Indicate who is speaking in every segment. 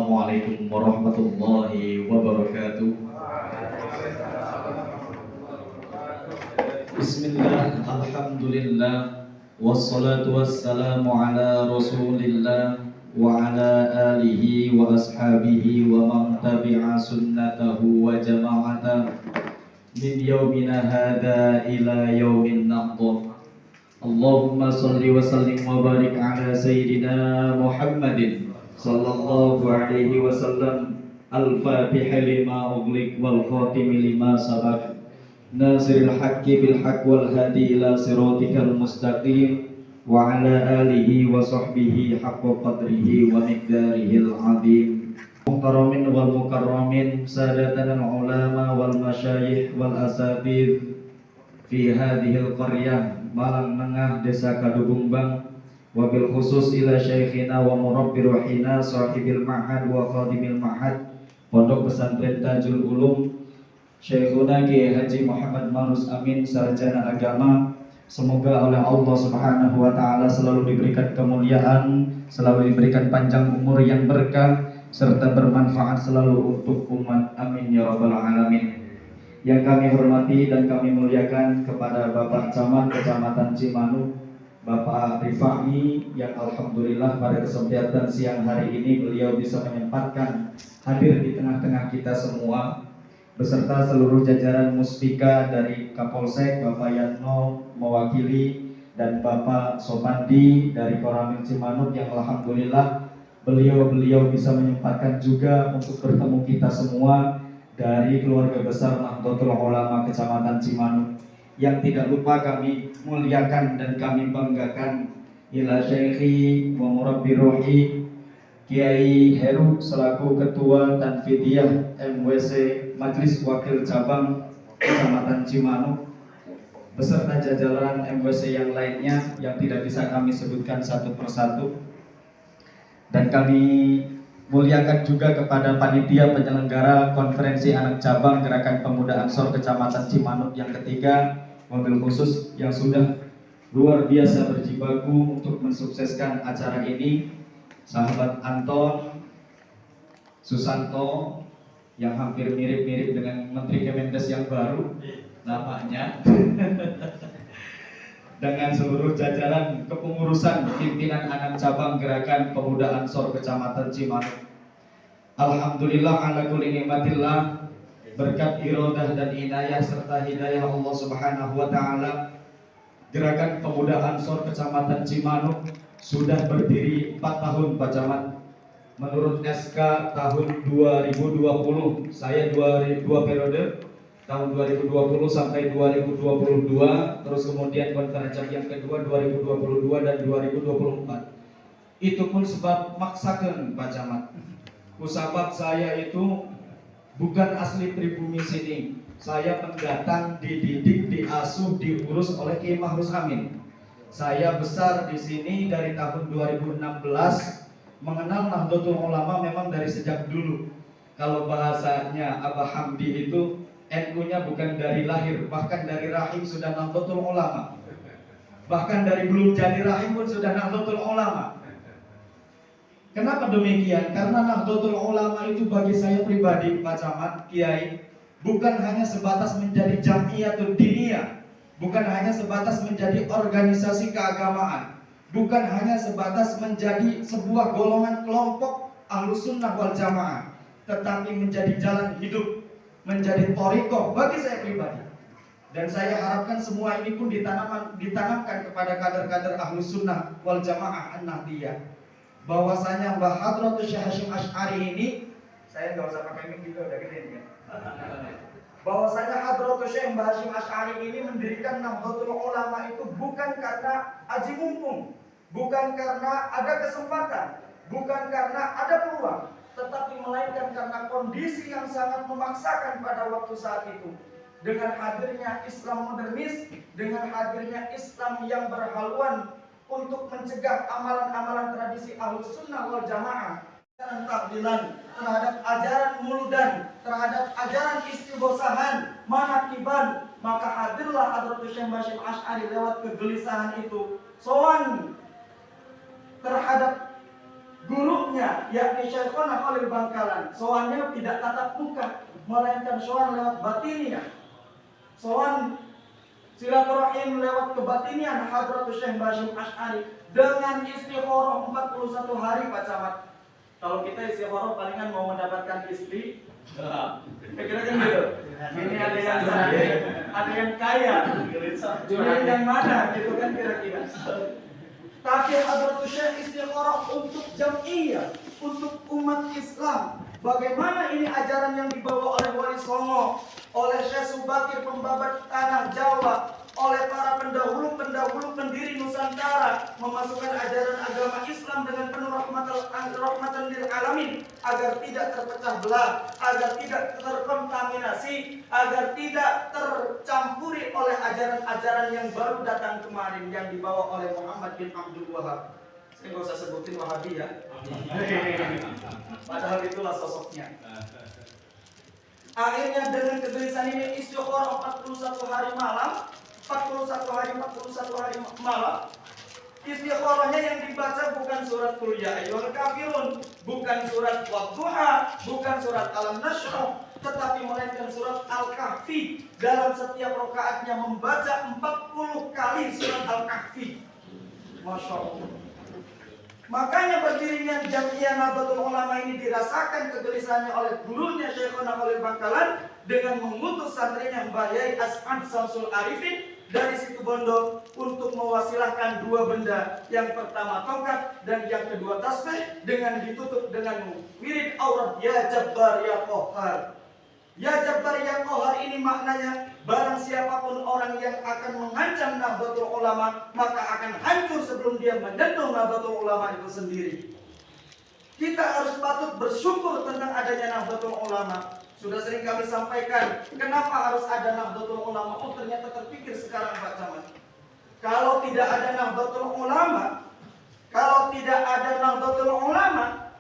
Speaker 1: Assalamualaikum warahmatullahi wabarakatuh. Bismillah, alhamdulillah, wassalatu wassalamu ala rasulillah wa ala alihi wa ashabihi wa man tabi'a sunnatahu wa jama'ata min yaumina hadha ila yaumin naqdah. Allahumma salli wa sallim wa barik ala sayyidina Muhammadin sallallahu alaihi wasallam, al-fatih lima ughliq wal khatim lima sabaq, nasiril haqqi bil haqq wal hadi ila siratikal mustaqim, wa ala alihi wa sahbihi haqqa qadrihi wa miqdarihil azim. Muhtaramin wal mukarramin, sadatana ulama wal masyayikh wal asatidz fi hadhil qaryah Malang Nengah, Desa Kadubumbang, wabil khusus ila syekhina wa murabbi ruhina sahibil ma'had wa khadimil ma'had Pondok Pesantren Tajul Ulum, Syekhuna Kiai Haji Muhammad Marus Amin, sarjana agama. Semoga oleh Allah Subhanahu wa taala selalu diberikan kemuliaan, selalu diberikan panjang umur yang berkah serta bermanfaat selalu untuk umat. Amin ya rabbal alamin. Yang kami hormati dan kami muliakan kepada Bapak Camat Kecamatan Cimanuk, Bapak Rifai, yang alhamdulillah pada kesempatan siang hari ini beliau bisa menyempatkan hadir di tengah-tengah kita semua beserta seluruh jajaran Muspika dari Kapolsek, Bapak Yatno mewakili, dan Bapak Sopandi dari Koramil Cimanuk yang alhamdulillah beliau bisa menyempatkan juga untuk bertemu kita semua dari keluarga besar Nahdlatul Ulama Kecamatan Cimanuk. Yang tidak lupa kami muliakan dan kami banggakan ila syekhi wa murabbi ruhi Kiai Heru selaku Ketua Tanfidiyah MWC Majelis Wakil Cabang Kecamatan Cimanuk beserta jajaran MWC yang lainnya yang tidak bisa kami sebutkan satu persatu. Dan kami muliakan juga kepada panitia penyelenggara konferensi anak cabang Gerakan Pemuda Ansor Kecamatan Cimanuk yang ketiga, mobil khusus yang sudah luar biasa berjibaku untuk mensukseskan acara ini, sahabat Anton Susanto yang hampir mirip-mirip dengan Menteri Kemendes yang baru namanya dengan seluruh jajaran kepengurusan pimpinan anak cabang Gerakan Pemuda Ansor Kecamatan Cimanuk. Alhamdulillah ala kulli nikmatillah, berkat iradah dan inayah serta hidayah Allah Subhanahu wa taala, Gerakan Pemuda Ansor Kecamatan Cimanuk sudah berdiri 4 tahun Pak Camat. Menurut SK tahun 2020, saya 2 periode tahun 2020 sampai 2022, terus kemudian konferensi yang kedua 2022 dan 2024. Itu pun sebab maksakeun Pak Camat. Kusabab saya itu bukan asli pribumi sini. Saya pendatang, dididik, diasuh, diurus oleh Kiai Mahrus Amin. Saya besar di sini dari tahun 2016, mengenal Nahdlatul Ulama memang dari sejak dulu. Kalau bahasanya Abah Hamdi itu NU-nya bukan dari lahir, bahkan dari rahim sudah Nahdlatul Ulama. Bahkan dari belum jadi rahim pun sudah Nahdlatul Ulama. Kenapa demikian? Karena Nahdlatul Ulama itu bagi saya pribadi, Pak Camat, Kiai, bukan hanya sebatas menjadi jam'iyatul diniyah, bukan hanya sebatas menjadi organisasi keagamaan, bukan hanya sebatas menjadi sebuah golongan kelompok Ahlus Sunnah wal Jamaah, tetapi menjadi jalan hidup, menjadi thariqah bagi saya pribadi. Dan saya harapkan semua ini pun ditanamkan kepada kader-kader Ahlus Sunnah wal Jamaah An-Nahdliyah. Bahwasanya Mbah Hadratus Syekh Hasyim Asy'ari ini, saya nggak usah pakai mic juga udah gede ya. Bahwasanya Hadratus Syekh Mbah Hasyim Asy'ari ini mendirikan Nahdlatul Ulama itu bukan karena aji mumpung, bukan karena ada kesempatan, bukan karena ada peluang, tetapi melainkan karena kondisi yang sangat memaksakan pada waktu saat itu. Dengan hadirnya Islam modernis, dengan hadirnya Islam yang berhaluan untuk mencegah amalan-amalan tradisi Ahlus Sunnah wal Jamaah, ajaran takdilan, terhadap ajaran muludan, terhadap ajaran istighosahan, manakiban, maka hadirlah Hadratus Syekh Hasyim Asy'ari lewat kegelisahan itu, sowan terhadap
Speaker 2: gurunya yakni Syekhona Khalil Bangkalan, soalnya tidak tatap muka, melainkan soal lewat batinnya. Soal silaturahim lewat kebatinian Hadratus Syekh Basyim Asy'ari dengan istikharah 41 hari Pak Camat. Kalau kita istikharah palingan mau mendapatkan istri, kira-kira gitu. Ini ada yang sakit, ada yang kaya, ini yang mana gitu kan kira-kira. Tapi Hadratus Syekh istikharah untuk jam'iyah, untuk umat Islam. Bagaimana ini ajaran yang dibawa oleh Wali Songo, oleh Syekh Subakir pembabat tanah Jawa, oleh para pendahulu pendiri Nusantara, memasukkan ajaran agama Islam dengan penuh rahmatan lil alamin, agar tidak terpecah belah, agar tidak terkontaminasi, agar tidak tercampuri oleh ajaran-ajaran yang baru datang kemarin yang dibawa oleh Muhammad bin Abdul Wahab. Saya nggak usah sebutin Wahabi ya. Padahal itulah sosoknya. Akhirnya dengan kegelisahan ini istikharah 41 hari malam, 41 hari malam. Istikharahnya yang dibaca bukan surat Qul ya ayyuhal kafirun, bukan surat Wadduha, bukan surat Al-Nashr, tetapi melainkan surat Al-Kahfi. Dalam setiap rakaatnya membaca 40 kali surat Al-Kahfi. Masya Allah. Makanya berdirinya Jam'iyah Nahdlatul Ulama ini dirasakan kegelisahannya oleh gurunya Syekhona Khalil Bangkalan dengan mengutus santrinya Mbah Yai As'ad Samsul Arifin dari Situbondo untuk mewasilahkan dua benda. Yang pertama tongkat dan yang kedua tasbih, dengan ditutup dengan wirid aurat Ya Jabbar Ya Qahhar. Ya Jabbar Ya Qahhar ini maknanya barang siapapun orang yang akan mengancam Nahdlatul Ulama maka akan hancur sebelum dia menyentuh Nahdlatul Ulama itu sendiri. Kita harus patut bersyukur tentang adanya Nahdlatul Ulama. Sudah sering kami sampaikan, kenapa harus ada Nahdlatul Ulama? Oh, ternyata terpikir sekarang Pak Camat. Kalau tidak ada Nahdlatul Ulama,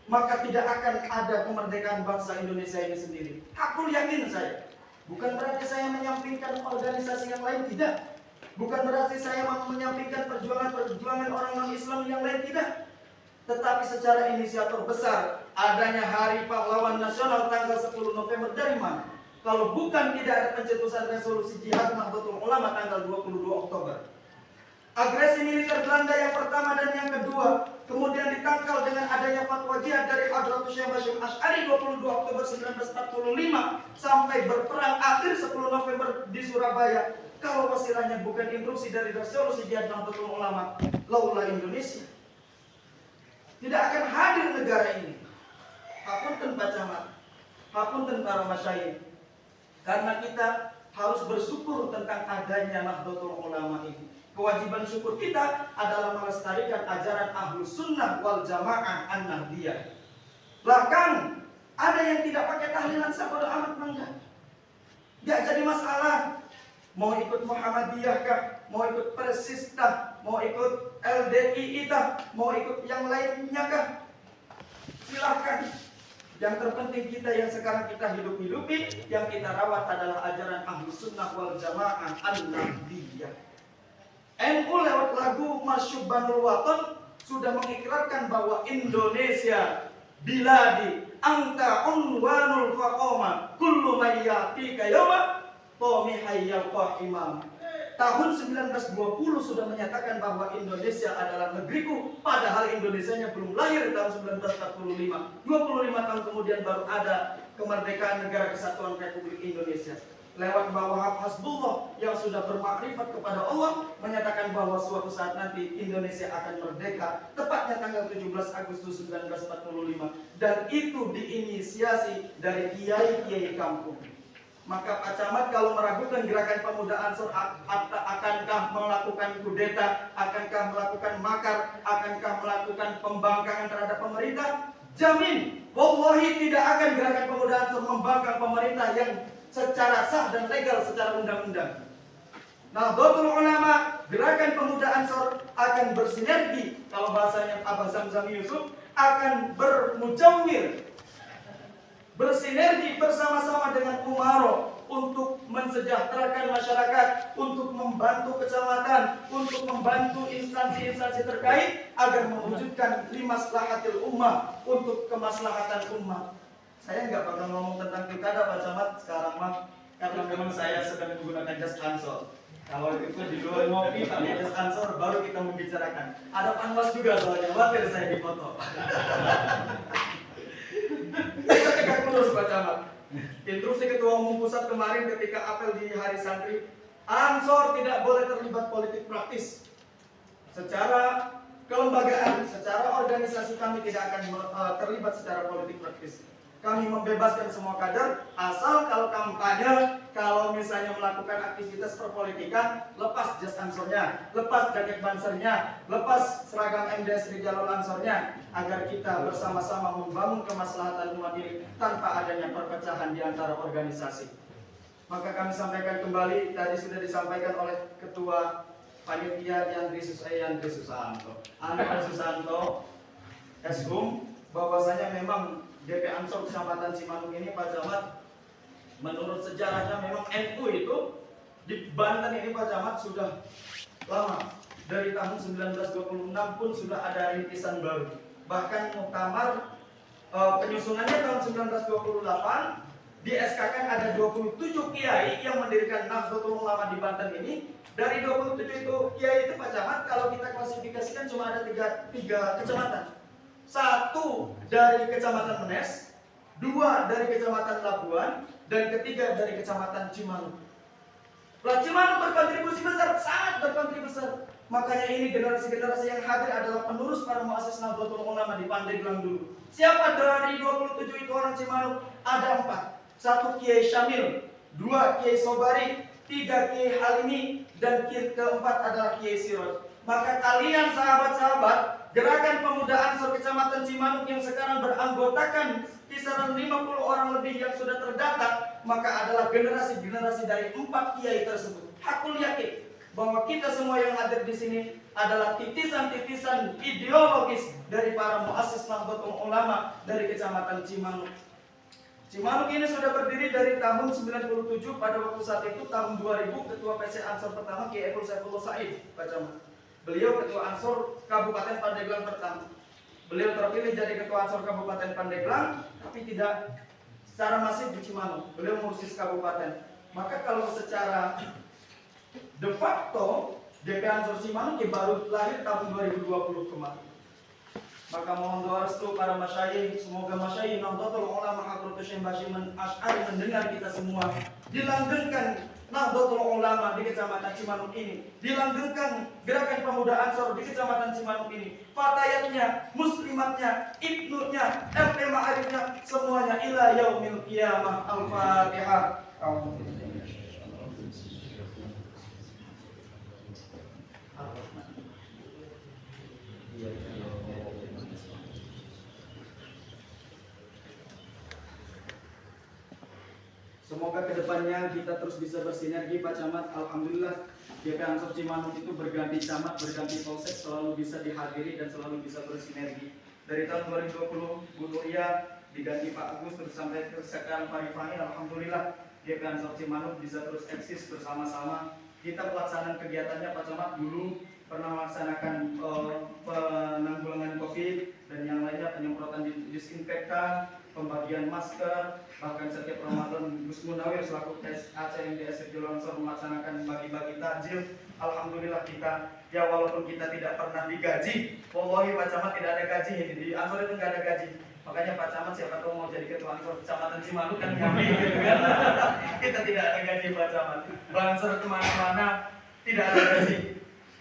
Speaker 2: maka tidak akan ada kemerdekaan bangsa Indonesia ini sendiri. Aku yakin saya. Bukan berarti saya menyampingkan organisasi yang lain, tidak. Bukan berarti saya menyampingkan perjuangan orang non-Islam yang lain, tidak. Tetapi secara inisiator besar adanya Hari Pahlawan Nasional tanggal 10 November dari mana? Kalau bukan tidak ada pencetusan resolusi jihad Nahdlatul Ulama tanggal 22 Oktober. Agresi militer Belanda yang pertama dan yang kedua kemudian ditangkal dengan adanya fatwa jihad dari Hadratus Syekh Basyim Asy'ari 22 Oktober 1945 sampai berperang akhir 10 November di Surabaya. Kalau wasilahnya bukan instruksi dari resolusi jihad Nahdlatul Ulama, laulah Indonesia tidak akan hadir negara ini. Hapunten Pak Camat, hapunten para masyayikh. Karena kita harus bersyukur tentang adanya Nahdlatul Ulama ini. Kewajiban syukur kita adalah melestarikan ajaran Ahlus Sunnah wal Jamaah An-Nahdiyah. Bahkan ada yang tidak pakai tahlilan sabodo amat enggak. Enggak jadi masalah. Mau ikut Muhammadiyah kah? Mau ikut Persis kah? Mau ikut LDI kah? Mau ikut yang lainnya kah? Silahkan. Yang terpenting kita yang sekarang kita hidupi, yang kita rawat adalah ajaran Ahlus Sunnah wal Jamaah An-Nahdiyah. NU lewat lagu Masyubbanul Waton sudah mengikrarkan bahwa Indonesia biladi anta unwanul faqoma kullu mayyatika yawma tomihayyal qahimam. Tahun 1920 sudah menyatakan bahwa Indonesia adalah negeriku, padahal Indonesianya belum lahir tahun 1945. 25 tahun kemudian baru ada kemerdekaan negara kesatuan Republik Indonesia. Lewat bawah Hasbullah yang sudah bermakrifat kepada Allah menyatakan bahwa suatu saat nanti Indonesia akan merdeka tepatnya tanggal 17 Agustus 1945, dan itu diinisiasi dari kiai-kiai kampung. Maka Pak Camat kalau meragukan gerakan pemuda Ansor akankah melakukan kudeta, akankah melakukan makar, akankah melakukan pembangkangan terhadap pemerintah, jamin wallahi tidak akan gerakan pemuda Ansor membangkang pemerintah yang secara sah dan legal secara undang-undang. Nahdlatul Ulama, gerakan pemuda Ansor akan bersinergi, kalau bahasanya Abah Zamzam Yusuf, akan bermujawir, bersinergi bersama-sama dengan Umaro untuk mensejahterakan masyarakat, untuk membantu kecamatan, untuk membantu instansi-instansi terkait agar mewujudkan limaslahatil ummah, untuk kemaslahatan ummah. Saya nggak bakal ngomong tentang pilkada Pak Camat sekarang mah, karena memang saya sedang menggunakan jas ansor. Kalau itu di luar ngopi pakai jas ansor baru kita membicarakan. Ada panwas juga soalnya, khawatir saya dipoto. Kita tegak lurus Pak Camat. Instruksi Ketua Umum Pusat kemarin ketika apel di Hari Santri, Ansor tidak boleh terlibat politik praktis. Secara kelembagaan, secara organisasi kami tidak akan terlibat secara politik praktis. Kami membebaskan semua kader, asal kalau kampanye, kalau misalnya melakukan aktivitas perpolitikan, lepas jas ansornya, lepas jaket bansernya, lepas seragam MDS di jalur ansornya, agar kita bersama-sama membangun kemaslahatan umat ini tanpa adanya perpecahan di antara organisasi. Maka kami sampaikan kembali, tadi sudah disampaikan oleh Ketua Panitia Yandri Susanto, Andri Susanto, Eshum, bahwasanya memang DP Ansor Kecamatan Cimanuk ini Pak Camat, menurut sejarahnya memang NU itu di Banten ini Pak Camat sudah lama. Dari tahun 1926 pun sudah ada rintisan baru. Bahkan muktamar penyusunannya tahun 1928 di SK-kan ada 27 kiai yang mendirikan Nahdlatul Ulama di Banten ini. Dari 27 itu kiai itu Pak Camat, kalau kita klasifikasikan cuma ada tiga kecamatan. Satu dari Kecamatan Menes, dua dari Kecamatan Labuan, dan ketiga dari Kecamatan Cimanuk. Cimanuk berkontribusi besar, sangat berkontribusi besar. Makanya ini generasi-generasi yang hadir adalah penerus para muassis Nahdlatul Ulama di Pandeglang dulu. Siapa dari 27 itu orang Cimanuk? Ada 4. Satu Kiai Syamil, dua Kiai Sobari, tiga Kiai Halimi, dan keempat adalah Kiai Siroj. Maka kalian sahabat-sahabat Gerakan Pemuda Ansor Kecamatan Cimanuk yang sekarang beranggotakan kisaran 50 orang lebih yang sudah terdaftar, maka adalah generasi-generasi dari 4 kiai tersebut. Aku yakin bahwa kita semua yang hadir di sini adalah titisan-titisan ideologis dari para muassis Nahdlatul Ulama dari Kecamatan Cimanuk. Cimanuk ini sudah berdiri dari tahun 97, pada waktu saat itu tahun 2000 Ketua PC Ansor pertama Kiai Epul Saifullah Said, Pak Camat. Beliau Ketua Ansor Kabupaten Pandeglang pertama. Beliau terpilih jadi Ketua Ansor Kabupaten Pandeglang, tapi tidak secara masif di Cimanuk. Beliau mengurus kabupaten. Maka kalau secara de facto DP Ansor Cimanuk baru lahir tahun 2020 kemarin. Maka mohon doa restu para masyayikh, semoga masyayikh Nahdlatul Ulama Hadratus Syekh Bashir Asy'ari mendengar kita semua. Dilanggengkan Nahdlatul Ulama di Kecamatan Cimanuk ini, dilanggengkan Gerakan Pemuda Ansor di Kecamatan Cimanuk ini, fatayatnya, muslimatnya, ibnunya, RT Ma'arifnya, semuanya ila yaumil qiyamah. Al-Fatihah. Semoga kedepannya kita terus bisa bersinergi Pak Camat. Alhamdulillah DP Ansor Cimanuk itu berganti camat, berganti polsek, selalu bisa dihadiri dan selalu bisa bersinergi. Dari tahun 2020 Bu Nuria diganti Pak Agus terus sampai ke sekarang Pak Rifani. Alhamdulillah DP Ansor Cimanuk bisa terus eksis bersama-sama. Kita pelaksanaan kegiatannya Pak Camat dulu pernah melaksanakan penanggulangan COVID dan yang lainnya, penyemprotan disinfektan, pembagian masker, bahkan setiap Ramadan Gus Munawir selaku ACMDS di Longsor melaksanakan bagi-bagi takjil. Alhamdulillah kita, ya walaupun kita tidak pernah digaji, wallahi Pak Camat tidak ada gaji, di Ansor itu nggak ada gaji. Makanya Pak Camat siapa tahu mau jadi ketua Ansor Kecamatan Cimanuk kan kami gitu kan. Kita tidak ada gaji Pak Camat. Bansor kemana-mana tidak ada gaji.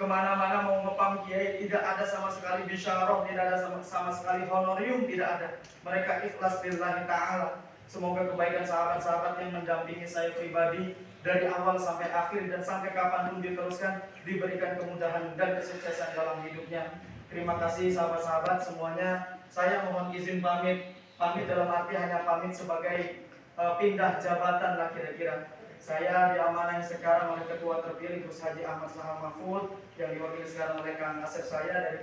Speaker 2: Kemana-mana mau ngepam kiai tidak ada sama sekali bisyarah, tidak ada sama sekali honorium, tidak ada. Mereka ikhlas lillahi ta'ala. Semoga kebaikan sahabat-sahabat yang mendampingi saya pribadi dari awal sampai akhir dan sampai kapanpun diteruskan, diberikan kemudahan dan kesuksesan dalam hidupnya. Terima kasih sahabat-sahabat semuanya. Saya mohon izin pamit. Pamit dalam arti hanya pamit sebagai pindah jabatan lah kira-kira. Saya diamanahi sekarang oleh Ketua terpilih Gus Haji Ahmad Sahal Mahfud, yang diwakili sekarang oleh Kang Asep saya dari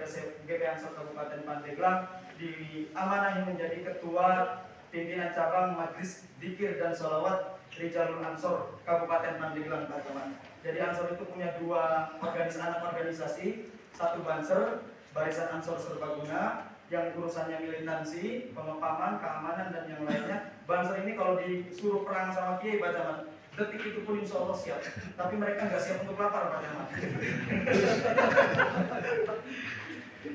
Speaker 2: GP Ansor Kabupaten Pandeglang, diamanahi menjadi Ketua Pimpinan Cabang Majelis Dzikir dan Sholawat Rijalul Ansor Kabupaten Pandeglang, Pak Camat. Jadi Ansor itu punya dua organisasi, satu Banser, Barisan Ansor Serbaguna, yang urusannya militansi, pengepaman, keamanan dan yang lainnya. Banser ini kalau disuruh perang sama Kiai, Pak Camat, detik itu pun insya Allah siap. Tapi mereka nggak siap untuk lapar, Pak Camat.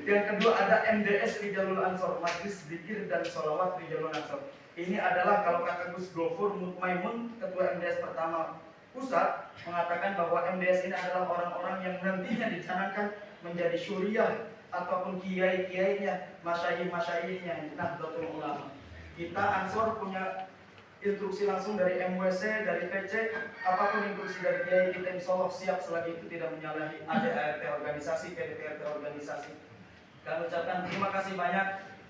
Speaker 2: Yang kedua ada MDS Rijalul Ansor, Majlis Dzikir dan Sholawat Rijalul Ansor. Ini adalah kalau kata Gus Gofur Mutmaimun, ketua MDS pertama pusat, mengatakan bahwa MDS ini adalah orang-orang yang nantinya dicanangkan menjadi syuriah ataupun kiai-kiainya, masyayikh-masyayikhnya, Nahdlatul Ulama. Kita Ansor punya instruksi langsung dari MWC, dari PC, apapun instruksi dari kiai kita insya Allah siap selagi itu tidak menyalahi ADART organisasi, PDTRT organisasi. Dan ucapkan terima kasih banyak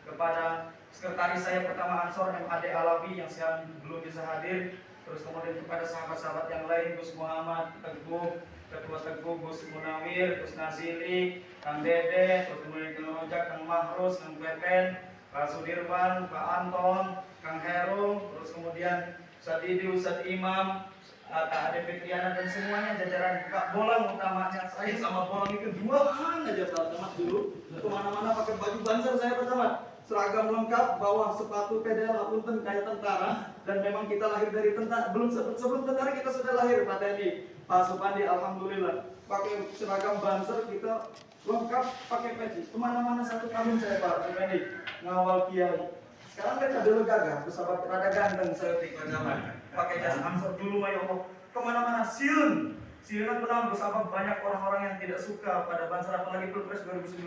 Speaker 2: kepada sekretaris saya pertama Ansor MAD Alawi yang sekarang belum bisa hadir, terus kemudian kepada sahabat-sahabat yang lain, Gus Muhammad Teguh, Ketua Teguh, Gus Munawir, Gus Nazili, Kang Dede, terus kemudian Kang Rojak, Kang Mahrus, Kang Pepen, Pak Sudirman, Pak Anton, Kang Heru, terus kemudian Ustadz Didi, Ustadz Imam, Kak Ade Fitriana dan semuanya jajaran Pak Bolang utamanya. Saya sama Bolang itu duaan aja Pak Camat dulu. Kemana-mana pakai baju Banser saya Pak Camat. Seragam lengkap, bawah sepatu pedal apunten kayak tentara, dan memang kita lahir dari tentara. Sebelum tentara kita sudah lahir Pak Teddy, Pak Supandi, alhamdulillah. Pakai seragam Banser kita lengkap, pakai peci. Kemana-mana satu tahun saya Pak Supandi ngawal kiai. Sekarang mereka dulu gagah, bersahabat rada ganteng saya Pak Camat. Pakai jas Ansor dulu ya Allah. Kemana-mana silun. Silunan benar bersahabat banyak orang-orang yang tidak suka pada Banser apalagi Pilpres 2019.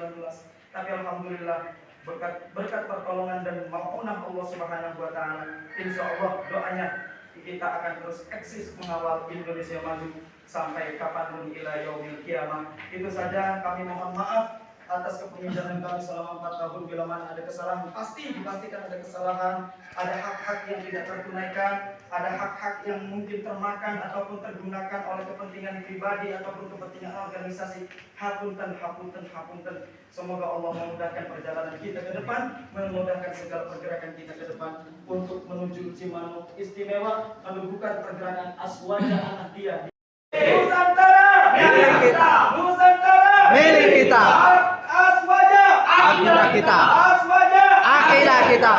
Speaker 2: Tapi alhamdulillah berkat pertolongan dan maunah Allah Subhanahu wa taala, insya Allah doanya kita akan terus eksis mengawal Indonesia maju sampai kapanpun ila yaumil kiamah. Itu saja, kami mohon maaf atas kepemimpinan kami selama 4 tahun. Bila mana ada kesalahan, dipastikan ada kesalahan, ada hak-hak yang tidak tertunaikan, ada hak-hak yang mungkin termakan ataupun tergunakan oleh kepentingan pribadi ataupun kepentingan organisasi. Hapunten. Semoga Allah memudahkan perjalanan kita ke depan, memudahkan segala pergerakan kita ke depan untuk menuju Cimanuk Istimewa, menubuhkan pergerakan Aswaja Ahmadiyah. Nusantara milik kita, Nusantara milik kita. Aswaja akidah kita, Aswaja akidah kita.